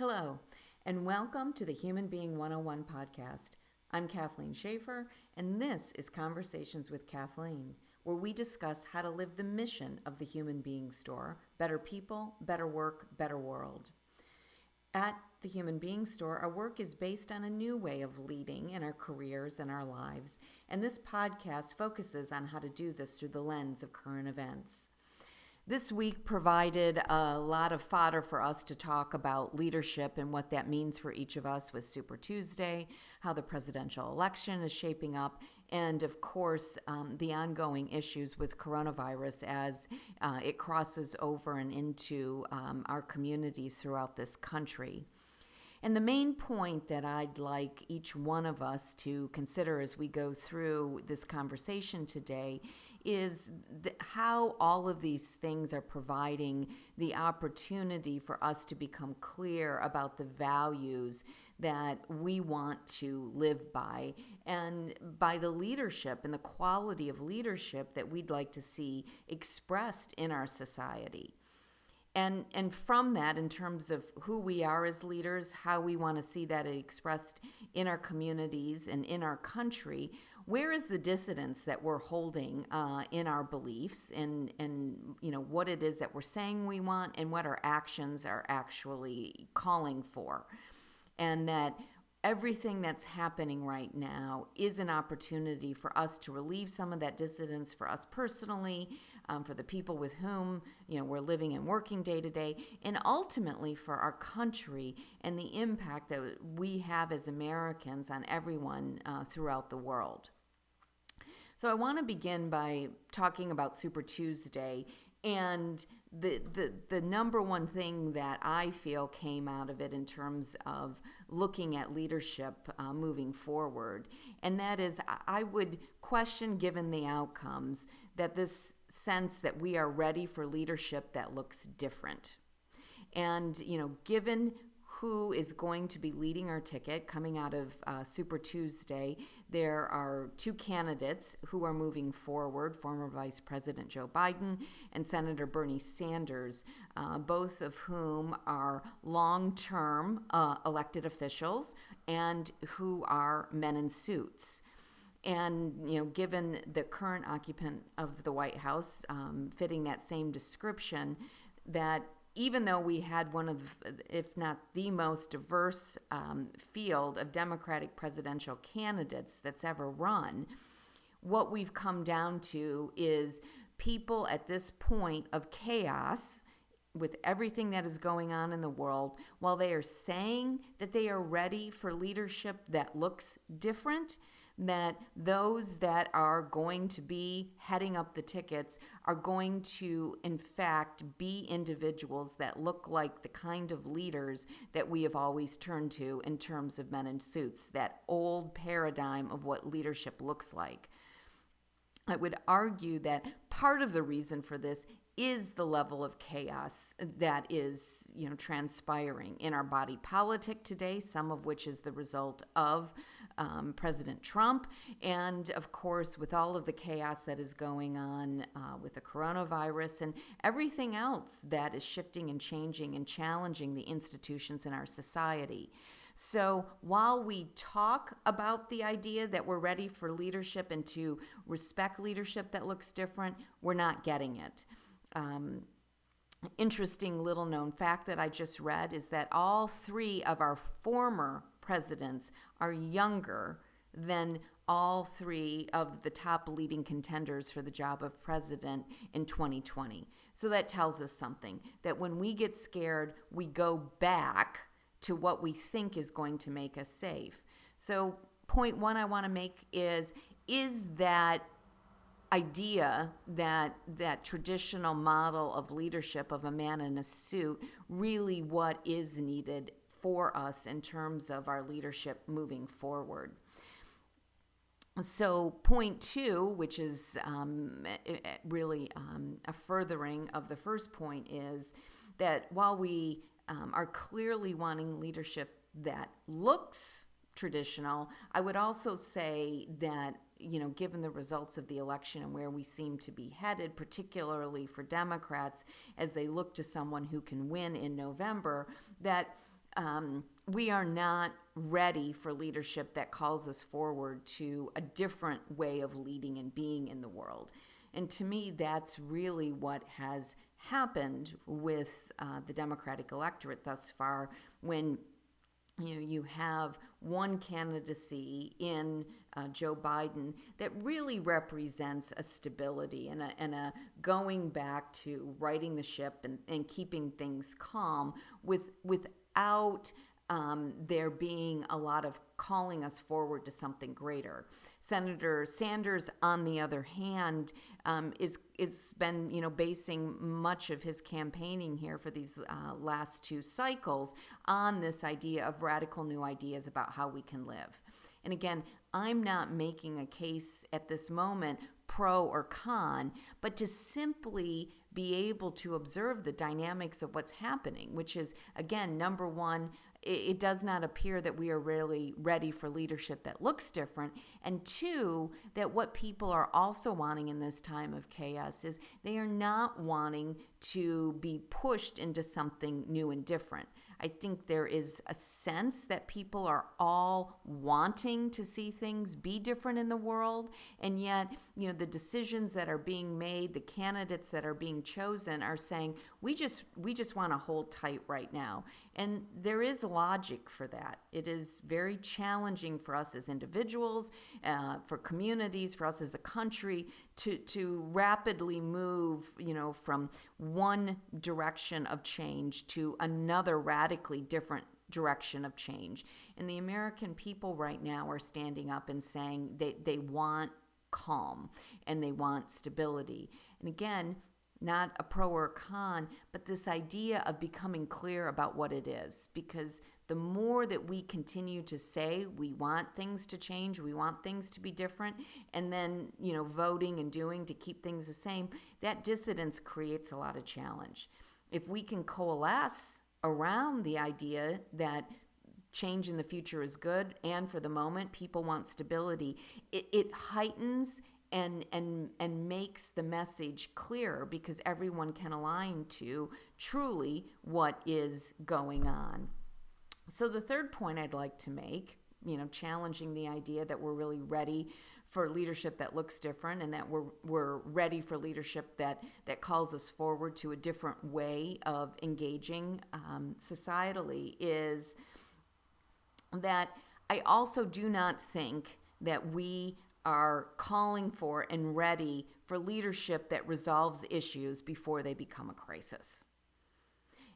Hello, and welcome to the Human Being 101 podcast. I'm Kathleen Schafer, and this is Conversations with Kathleen, where we discuss how to live the mission of the Human Being Store: better people, better work, better world. At the Human Being Store, our work is based on a new way of leading in our careers and our lives, and this podcast focuses on how to do this through the lens of current events. This week provided a lot of fodder for us to talk about leadership and what that means for each of us with Super Tuesday, how the presidential election is shaping up, and of course, the ongoing issues with coronavirus as it crosses over and into our communities throughout this country. And the main point that I'd like each one of us to consider as we go through this conversation today is how all of these things are providing the opportunity for us to become clear about the values that we want to live by, and by the leadership and the quality of leadership that we'd like to see expressed in our society. And from that, in terms of who we are as leaders, how we want to see that expressed in our communities and in our country, where is the dissonance that we're holding in our beliefs and what it is that we're saying we want and what our actions are actually calling for. And that everything that's happening right now is an opportunity for us to relieve some of that dissonance for us personally, for the people with whom we're living and working day to day, and ultimately for our country and the impact that we have as Americans on everyone throughout the world. So I want to begin by talking about Super Tuesday, and the number one thing that I feel came out of it in terms of looking at leadership moving forward, and that is I would question, given the outcomes, that this sense that we are ready for leadership that looks different. And, given who is going to be leading our ticket coming out of Super Tuesday, there are two candidates who are moving forward, former Vice President Joe Biden and Senator Bernie Sanders, both of whom are long-term elected officials and who are men in suits. And, given the current occupant of the White House fitting that same description, that even though we had one of, if not the most diverse field of Democratic presidential candidates that's ever run, what we've come down to is people at this point of chaos with everything that is going on in the world, while they are saying that they are ready for leadership that looks different, that those that are going to be heading up the tickets are going to, in fact, be individuals that look like the kind of leaders that we have always turned to in terms of men in suits, that old paradigm of what leadership looks like. I would argue that part of the reason for this is the level of chaos that is, transpiring in our body politic today, some of which is the result of President Trump, and of course with all of the chaos that is going on with the coronavirus and everything else that is shifting and changing and challenging the institutions in our society. So while we talk about the idea that we're ready for leadership and to respect leadership that looks different, we're not getting it. Interesting little known fact that I just read is that all three of our former presidents are younger than all three of the top leading contenders for the job of president in 2020. So that tells us something, that when we get scared, we go back to what we think is going to make us safe. So point one I want to make is that idea that traditional model of leadership of a man in a suit really what is needed for us in terms of our leadership moving forward? So point two, which is really a furthering of the first point, is that while we are clearly wanting leadership that looks traditional, I would also say that given the results of the election and where we seem to be headed, particularly for Democrats, as they look to someone who can win in November, that we are not ready for leadership that calls us forward to a different way of leading and being in the world. And to me, that's really what has happened with the Democratic electorate thus far, when you have one candidacy in Joe Biden that really represents a stability and a going back to righting the ship and keeping things calm without there being a lot of calling us forward to something greater. Senator Sanders, on the other hand, is been basing much of his campaigning here for these last two cycles on this idea of radical new ideas about how we can live. And again, I'm not making a case at this moment pro or con, but to simply be able to observe the dynamics of what's happening, which is, again, number one, it does not appear that we are really ready for leadership that looks different. And two, that what people are also wanting in this time of chaos is they are not wanting to be pushed into something new and different. I think there is a sense that people are all wanting to see things be different in the world, and yet, the decisions that are being made, the candidates that are being chosen are saying, we just want to hold tight right now. And there is logic for that. It is very challenging for us as individuals, for communities, for us as a country to rapidly move, from one direction of change to another radically different direction of change. And the American people right now are standing up and saying they want calm and they want stability. And again, not a pro or a con, but this idea of becoming clear about what it is. Because the more that we continue to say we want things to change, we want things to be different, and then, voting and doing to keep things the same, that dissidence creates a lot of challenge. If we can coalesce around the idea that change in the future is good, and for the moment people want stability, it heightens and makes the message clearer, because everyone can align to truly what is going on. So the third point I'd like to make, challenging the idea that we're really ready for leadership that looks different, and that we're ready for leadership that calls us forward to a different way of engaging societally, is that I also do not think that we are calling for and ready for leadership that resolves issues before they become a crisis.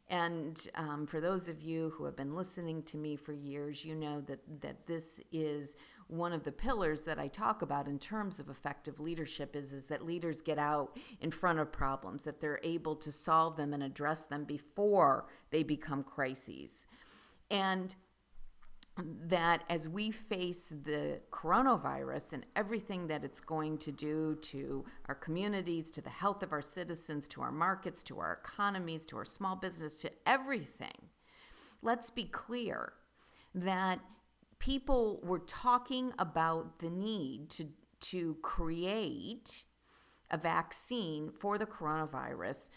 And for those of you who have been listening to me for years, you know that this is one of the pillars that I talk about in terms of effective leadership is that leaders get out in front of problems, that they're able to solve them and address them before they become crises. And that as we face the coronavirus and everything that it's going to do to our communities, to the health of our citizens, to our markets, to our economies, to our small business, to everything, let's be clear that people were talking about the need to create a vaccine for the coronavirus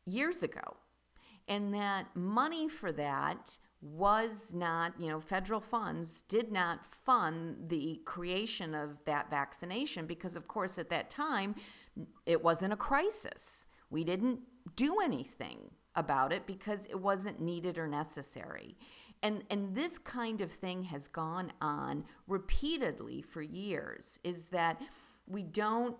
years ago, and that money for that was not, federal funds did not fund the creation of that vaccination, because, of course, at that time, it wasn't a crisis. We didn't do anything about it because it wasn't needed or necessary. And this kind of thing has gone on repeatedly for years, is that we don't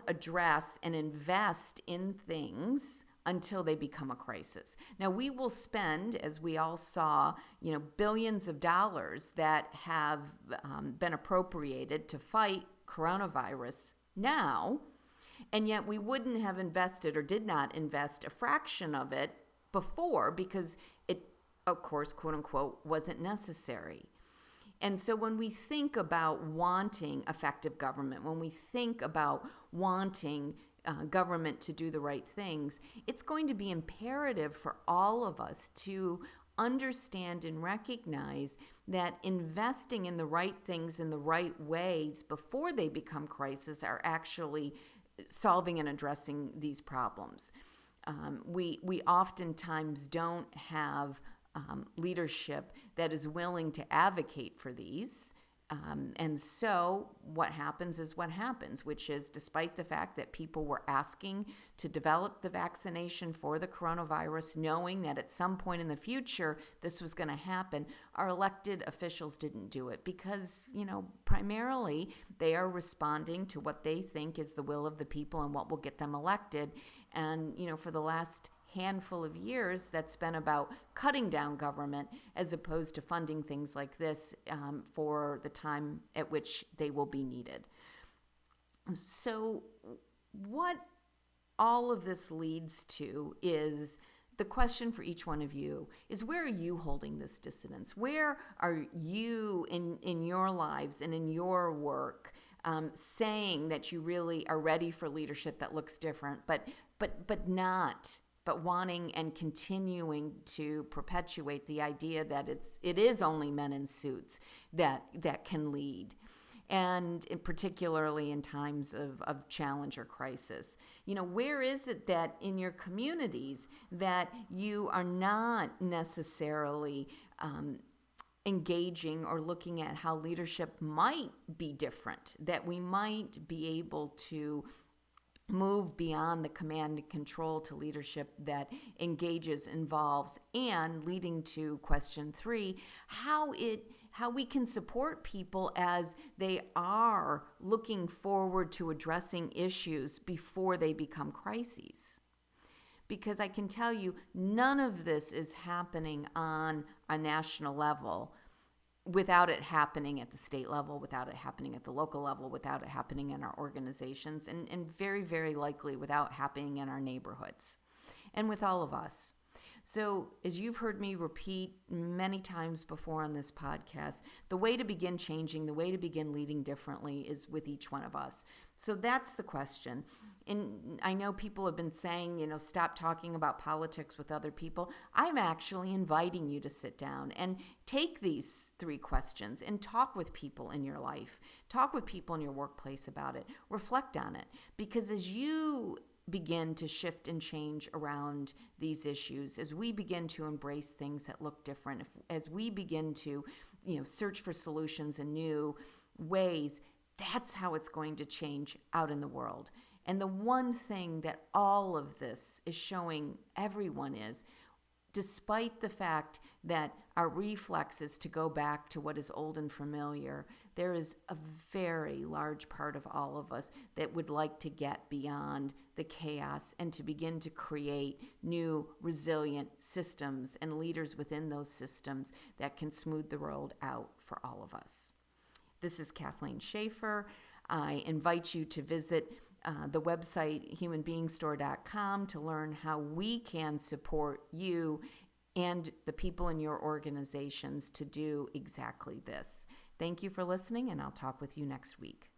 address and invest in things until they become a crisis. Now, we will spend, as we all saw, billions of dollars that have been appropriated to fight coronavirus now, and yet we wouldn't have invested or did not invest a fraction of it before, because it, of course, quote unquote, wasn't necessary. And so when we think about wanting effective government, when we think about wanting government to do the right things, it's going to be imperative for all of us to understand and recognize that investing in the right things in the right ways before they become crisis are actually solving and addressing these problems. We oftentimes don't have leadership that is willing to advocate for these. And so what happens is what happens, which is despite the fact that people were asking to develop the vaccination for the coronavirus, knowing that at some point in the future this was going to happen, our elected officials didn't do it because, primarily they are responding to what they think is the will of the people and what will get them elected. And, for the last handful of years, that's been about cutting down government as opposed to funding things like this for the time at which they will be needed. So what all of this leads to is the question for each one of you is, where are you holding this dissonance? Where are you in your lives and in your work saying that you really are ready for leadership that looks different, but wanting and continuing to perpetuate the idea that it is only men in suits that can lead, and particularly in times of challenge or crisis. Where is it that in your communities that you are not necessarily engaging or looking at how leadership might be different, that we might be able to move beyond the command and control to leadership that engages, involves, and leading to question 3, how we can support people as they are looking forward to addressing issues before they become crises. Because I can tell you, none of this is happening on a national level without it happening at the state level, without it happening at the local level, without it happening in our organizations, and very, very likely without happening in our neighborhoods and with all of us. So as you've heard me repeat many times before on this podcast, the way to begin changing, the way to begin leading differently is with each one of us. So that's the question. And I know people have been saying, stop talking about politics with other people. I'm actually inviting you to sit down and take these 3 questions and talk with people in your life. Talk with people in your workplace about it. Reflect on it. Because as you begin to shift and change around these issues, as we begin to embrace things that look different, as we begin to, search for solutions in new ways, that's how it's going to change out in the world. And the one thing that all of this is showing everyone is, despite the fact that our reflex is to go back to what is old and familiar, there is a very large part of all of us that would like to get beyond the chaos and to begin to create new, resilient systems and leaders within those systems that can smooth the road out for all of us. This is Kathleen Schafer. I invite you to visit the website humanbeingstore.com to learn how we can support you and the people in your organizations to do exactly this. Thank you for listening, and I'll talk with you next week.